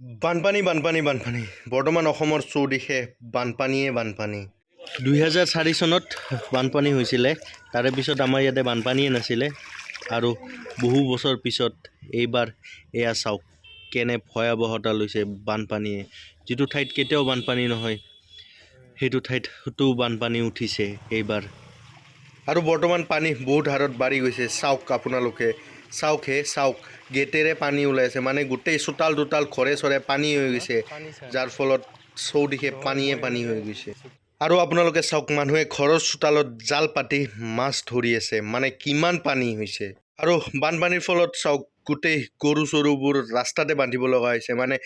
বানপানী বানপানী বানপানী বৰ্তমান অসমৰ চৌদিশে বানপানীয়ে বানপানী 2004 চনত বানপানী হৈছিলে তাৰে পিছত আমাৰ ইয়াতে বানপানীয়ে নাছিলে আৰু বহু বছৰ পিছত এইবাৰ এয়া চাওক কেনে ভয়াৱহতা লৈছে বানপানীয়ে যিটো ঠাইত কেতিয়াও বানপানী নহয় সেইটো ঠাইতো বানপানী উঠিছে এইবাৰ আৰু বৰ্তমান পানী বহুত হাৰত বাঢ়ি গৈছে চাওক আপোনালোকে চাওক গেটেৰে পানী ওলাইছে মানে গোটেই চোতাল দুটাল ঘৰে চৰে পানী হৈ গৈছে যাৰ ফলত চৌদিশে পানীয়ে পানী হৈ গৈছে আৰু আপোনালোকে চাওক মানুহে ঘৰৰ চোতালত জাল পাতি মাছ ধৰি আছে মানে কিমান পানী হৈছে আৰু বানপানীৰ ফলত চাওক গোটেই গৰু চৰুবোৰ ৰাস্তাতে বান্ধিব লগা হৈছে মানে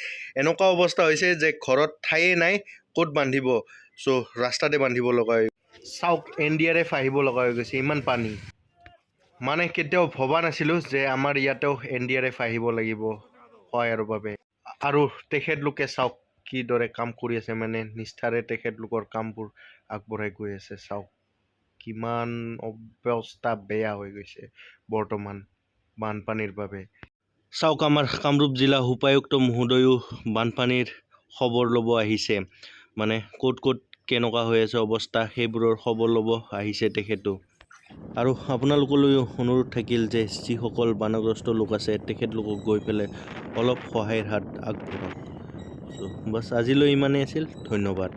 এনেকুৱা অৱস্থা হৈছে যে ঘৰত ঠাইয়ে নাই ক'ত বান্ধিব চ' ৰাস্তাতে বান্ধিব লগা হয় চাওক NDRF আহিব লগা হৈ গৈছে ইমান পানী মানে কেতিয়াও ভবা নাছিলোঁ যে আমাৰ ইয়াতেও NDRF আহিব লাগিব সহায়ৰ বাবে আৰু তেখেতলোকে চাওক কিদৰে কাম কৰি আছে মানে নিষ্ঠাৰে তেখেতলোকৰ কামবোৰ আগবঢ়াই গৈ আছে চাওক কিমান অৱস্থা বেয়া হৈ গৈছে বৰ্তমান বানপানীৰ বাবে চাওক আমাৰ কামৰূপ জিলা উপায়ুক্ত মহোদয়ো বানপানীৰ খবৰ ল'ব আহিছে মানে ক'ত কেনেকুৱা হৈ আছে অৱস্থা সেইবোৰৰ খবৰ ল'ব আহিছে তেখেতো আৰু আপোনালোকলৈও অনুৰোধ থাকিল যে যিসকল বানগ্ৰস্ত লোক আছে তেখেতলোকক গৈ পেলাই অলপ সহায়ৰ হাত আগবঢ়াওক বাছ আজিলৈ ইমানেই আছিল ধন্যবাদ